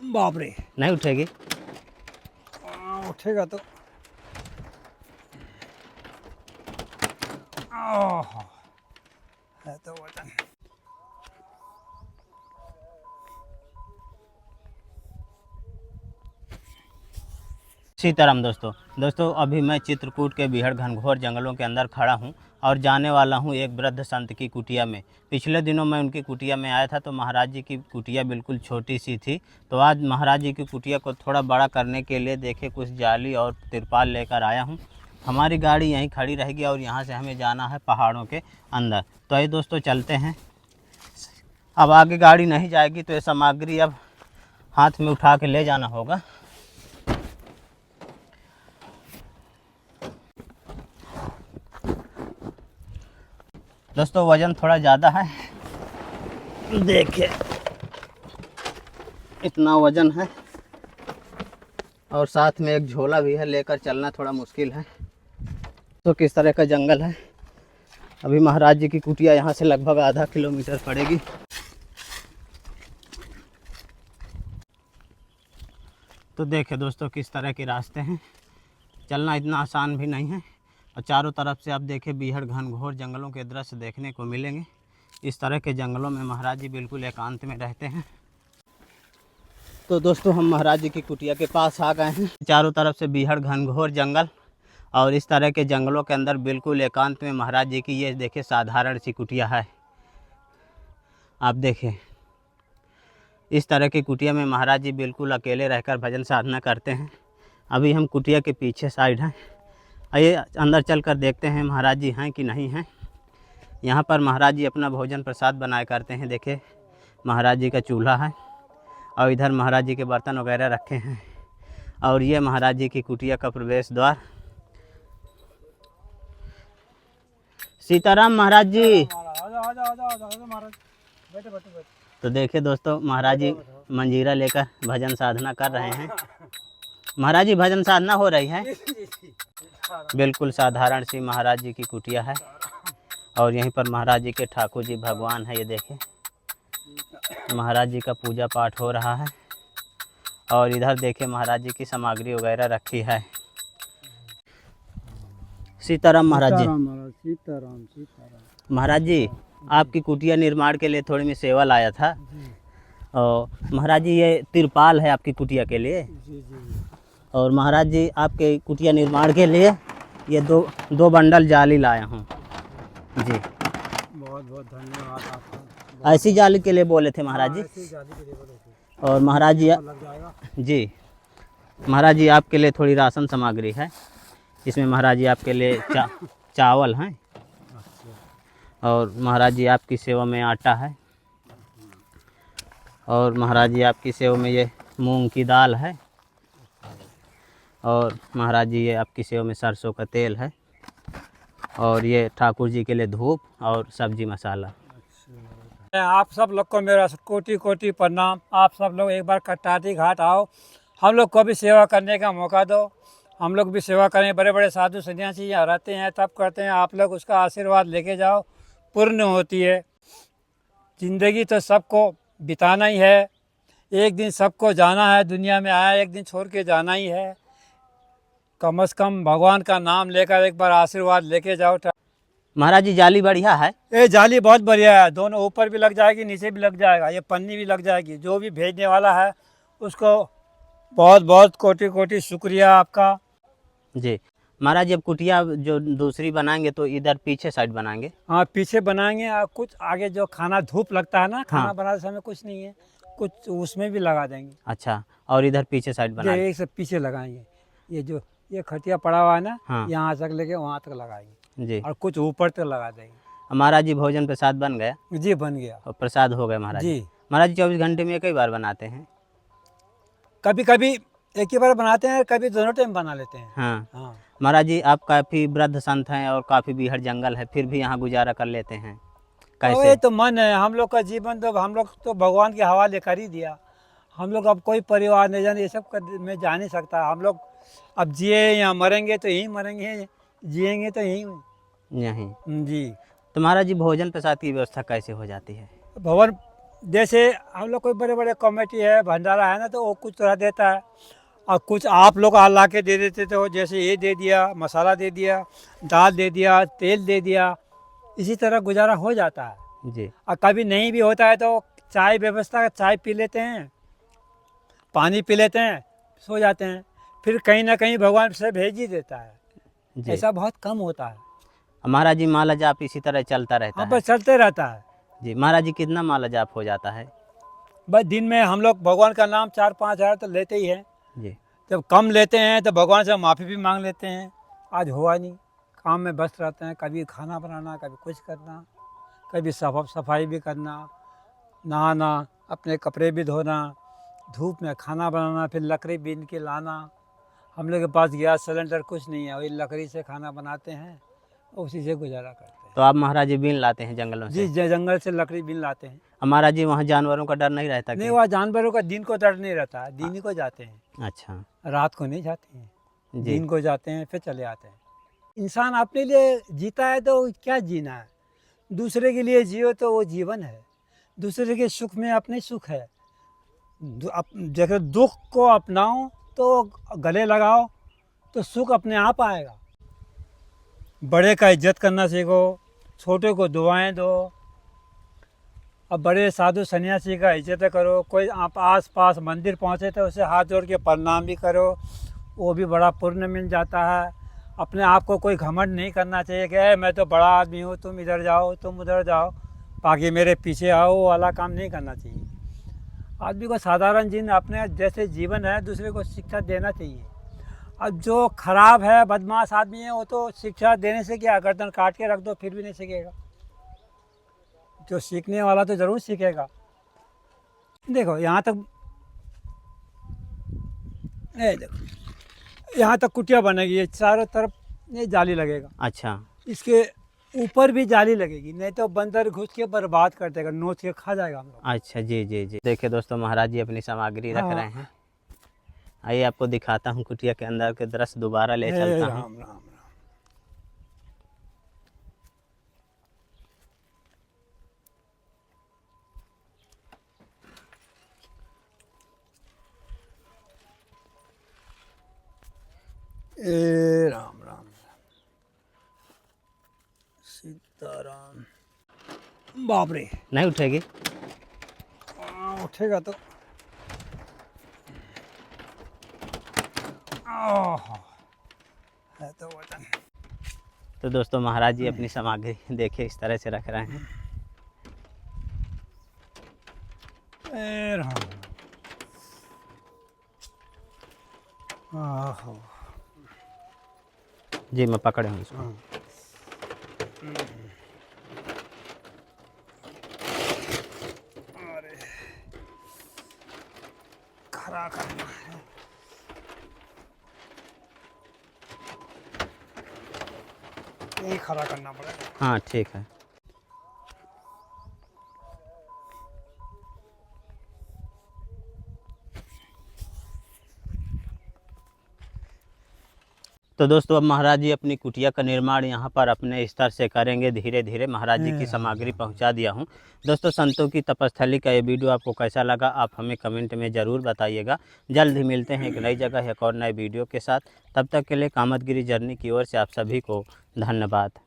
बाप रे, नहीं उठेगी? उठेगा तो। ओह, है तो वजन। सीताराम दोस्तों अभी मैं चित्रकूट के बीहड़ घनघोर जंगलों के अंदर खड़ा हूं और जाने वाला हूं एक वृद्ध संत की कुटिया में। पिछले दिनों मैं उनकी कुटिया में आया था तो महाराज जी की कुटिया बिल्कुल छोटी सी थी। तो आज महाराज जी की कुटिया को थोड़ा बड़ा करने के लिए देखे कुछ जाली और तिरपाल लेकर आया हूं। हमारी गाड़ी यहीं खड़ी रहेगी और यहाँ से हमें जाना है पहाड़ों के अंदर। तो आइए दोस्तों चलते हैं। अब आगे गाड़ी नहीं जाएगी तो ये सामग्री अब हाथ में उठा के ले जाना होगा। दोस्तों वज़न थोड़ा ज़्यादा है, देखिए इतना वज़न है और साथ में एक झोला भी है, लेकर चलना थोड़ा मुश्किल है। तो किस तरह का जंगल है। अभी महाराज जी की कुटिया यहाँ से लगभग आधा किलोमीटर पड़ेगी। तो देखिए दोस्तों किस तरह के रास्ते हैं, चलना इतना आसान भी नहीं है। और चारों तरफ से आप देखें बीहड़ घनघोर जंगलों के दृश्य देखने को मिलेंगे। इस तरह के जंगलों में महाराज जी बिल्कुल एकांत में रहते हैं। तो दोस्तों हम महाराज जी की कुटिया के पास आ गए हैं। चारों तरफ से बीहड़ घनघोर जंगल और इस तरह के जंगलों के अंदर बिल्कुल एकांत में महाराज जी की ये देखिए साधारण सी कुटिया है। आप देखें इस तरह की कुटिया में महाराज जी बिल्कुल अकेले रहकर भजन साधना करते हैं। अभी हम कुटिया के पीछे साइड हैं, आइए अंदर चलकर देखते हैं महाराज जी हैं कि नहीं हैं। यहाँ पर महाराज जी अपना भोजन प्रसाद बनाया करते हैं। देखिए महाराज जी का चूल्हा है और इधर महाराज जी के बर्तन वगैरह रखे हैं और ये महाराज जी की कुटिया का प्रवेश द्वार। सीताराम महाराज जी। महाराज बैठे बैठे बैठे। तो देखिए दोस्तों महाराज जी मंजीरा लेकर भजन साधना कर रहे हैं। महाराज जी भजन साधना हो रही है। बिल्कुल साधारण सी महाराज जी की कुटिया है और यहीं पर महाराज जी के ठाकुर जी भगवान है। ये देखें महाराज जी का पूजा पाठ हो रहा है और इधर देखें महाराज जी की सामग्री वगैरह रखी है। सीताराम महाराज जी। सीताराम सीताराम। महाराज जी आपकी कुटिया निर्माण के लिए थोड़ी मैं सेवा लाया था और महाराज जी ये तिरपाल है आपकी कुटिया के लिए। जी जी। और महाराज जी आपके कुटिया निर्माण के लिए ये दो बंडल जाली लाया हूँ जी। बहुत बहुत धन्यवाद आपका। ऐसी जाली के लिए बोले थे महाराज जी। ऐसी जाली के लिए बोले थे। और महाराज जी लग जाएगा जी, महाराज जी आपके लिए थोड़ी राशन सामग्री है। इसमें महाराज जी आपके लिए चावल हैं और महाराज जी आपकी सेवा में आटा है और महाराज जी आपकी सेवा में ये मूंग की दाल है और महाराज जी ये आपकी सेवा में सरसों का तेल है और ये ठाकुर जी के लिए धूप और सब्जी मसाला। आप सब लोग को मेरा कोटि कोटि प्रणाम। आप सब लोग एक बार कटाटी घाट आओ, हम लोग को भी सेवा करने का मौका दो। हम लोग भी सेवा करें। बड़े बड़े साधु सन्यासी यहाँ रहते हैं, तब करते हैं। आप लोग उसका आशीर्वाद लेके जाओ, पूर्ण होती है। ज़िंदगी तो सबको बिताना ही है, एक दिन सबको जाना है। दुनिया में आया एक दिन छोड़ के जाना ही है। कम से कम भगवान का नाम लेकर एक बार आशीर्वाद लेके जाओ। महाराज जी जाली बढ़िया है। ये जाली बहुत बढ़िया है, दोनों ऊपर भी लग जाएगी, नीचे भी लग जाएगा, ये पन्नी भी लग जाएगी। जो भी भेजने वाला है उसको बहुत बहुत कोटि कोटि शुक्रिया आपका जी। महाराज जी अब कुटिया जो दूसरी बनाएंगे तो इधर पीछे साइड बनाएंगे। हाँ पीछे बनाएंगे। और कुछ आगे जो खाना धूप लगता है ना, खाना हाँ। बनाते समय कुछ नहीं है, कुछ उसमें भी लगा देंगे। अच्छा, और इधर पीछे साइड बनाएंगे। ये एक से पीछे लगाएंगे। ये जो ये खटिया पड़ा हुआ है ना, हाँ। यहाँ तक लेके वहाँ तक लगाएंगे जी। और कुछ ऊपर तक लगा देंगे। महाराज जी भोजन प्रसाद बन गया जी बन गया और प्रसाद हो गए महाराज जी। महाराज जी 24 घंटे में कई बार बनाते हैं। कभी कभी एक ही बार बनाते हैं, कभी दोनों टाइम बना लेते हैं। हाँ हाँ महाराज जी आप काफ़ी वृद्ध संत हैं और काफ़ी बीहड़ जंगल है, फिर भी यहाँ गुजारा कर लेते हैं तो कैसे? ये तो मन है हम लोग का। जीवन तो हम लोग तो भगवान के हवाले कर ही दिया। हम लोग अब कोई परिवार नहीं जाने, ये सब में जा नहीं सकता। हम लोग अब जिए या मरेंगे तो यहीं मरेंगे, जिएंगे तो यहीं यहीं। जी। तो महाराज जी भोजन प्रसाद की व्यवस्था कैसे हो जाती है? भवन जैसे हम लोग कोई बड़े बड़े कमेटी है, भंडारा है ना, तो वो कुछ तरह देता है और कुछ आप लोग ला के दे देते थे। जैसे ये दे दिया, मसाला दे दिया, दाल दे दिया, तेल दे दिया, इसी तरह गुजारा हो जाता है। जी और कभी नहीं भी होता है तो चाय व्यवस्था, चाय पी लेते हैं, पानी पी लेते हैं, सो जाते हैं। फिर कहीं ना कहीं भगवान से भेज ही देता है। जी। ऐसा बहुत कम होता है। महाराज जी माला जाप इसी तरह चलता रहता हाँ, है? बस चलते रहता है। जी। महाराज जी कितना माला जाप हो जाता है? बस दिन में हम लोग भगवान का नाम 4-5 हज़ार तो लेते ही हैं। जी जब कम लेते हैं तो भगवान से माफ़ी भी मांग लेते हैं, आज हुआ नहीं, काम में व्यस्त रहते हैं। कभी खाना बनाना, कभी कुछ करना, कभी सफाई भी करना, नहाना, अपने कपड़े भी धोना, धूप में खाना बनाना, फिर लकड़ी बीन के लाना। हम लोग के पास गैस सिलेंडर कुछ नहीं है, वही लकड़ी से खाना बनाते हैं, उसी से गुजारा करते हैं। तो आप महाराज जी बीन लाते हैं जंगलों से? जी, जंगल से लकड़ी बीन लाते हैं। महाराज जी वहाँ जानवरों का डर नहीं रहता नहीं, कि? वहाँ जानवरों का दिन को डर नहीं रहता है, दिन ही को जाते हैं, अच्छा रात को नहीं जाते हैं। जी दिन को जाते हैं, फिर चले आते हैं। इंसान अपने लिए जीता है तो क्या जीना है, दूसरे के लिए जियो तो वो जीवन है। दूसरे के सुख में अपने सुख है। जैसे दुख को अपनाओ तो गले लगाओ तो सुख अपने आप आएगा। बड़े का इज्जत करना सीखो, छोटे को दुआएं दो। अब बड़े साधु सन्यासी का इज्जत करो। कोई आप आस पास मंदिर पहुँचे तो उसे हाथ जोड़ के प्रणाम भी करो, वो भी बड़ा पुण्य मिल जाता है। अपने आप को कोई घमंड नहीं करना चाहिए कि मैं तो बड़ा आदमी हूँ, तुम इधर जाओ, तुम उधर जाओ, बाकी मेरे पीछे आओ, वो वाला काम नहीं करना चाहिए। आदमी को साधारण जीवन, अपने जैसे जीवन है, दूसरे को शिक्षा देना चाहिए। अब जो खराब है, बदमाश आदमी है, वो तो शिक्षा देने से क्या, गर्दन काट के रख दो फिर भी नहीं सीखेगा। जो सीखने वाला तो ज़रूर सीखेगा। देखो यहाँ तक, ये देखो यहाँ तक कुटिया बनेगी, ये चारों तरफ ये जाली लगेगा। अच्छा इसके ऊपर भी जाली लगेगी, नहीं तो बंदर घुस के बर्बाद कर देगा, नोच के खा जाएगा हम लोग। अच्छा जी जी जी। देखिए दोस्तों, महाराज जी अपनी सामग्री रख हाँ। रहे हैं। आइए आपको दिखाता हूँ कुटिया के अंदर के दृश्य, दोबारा ले चलता हूँ। राम राम राम। ए राम राम, सीताराम। बाप रे, नहीं उठेगी? उठेगा तो है तो वजन। तो दोस्तों महाराज जी अपनी सामग्री देखिए इस तरह से रख रहे हैं। ए राम, आहो, जी मैं पकड़े हूँ इसको। अरे खड़ा करना है, यही खड़ा करना पड़ेगा। हाँ ठीक है। तो दोस्तों अब महाराज जी अपनी कुटिया का निर्माण यहाँ पर अपने स्तर से करेंगे धीरे धीरे। महाराज जी की सामग्री पहुँचा दिया हूँ। दोस्तों संतों की तपस्थली का ये वीडियो आपको कैसा लगा आप हमें कमेंट में ज़रूर बताइएगा। जल्द ही मिलते हैं एक नई जगह एक और नए वीडियो के साथ। तब तक के लिए कामतगिरी जर्नी की ओर से आप सभी को धन्यवाद।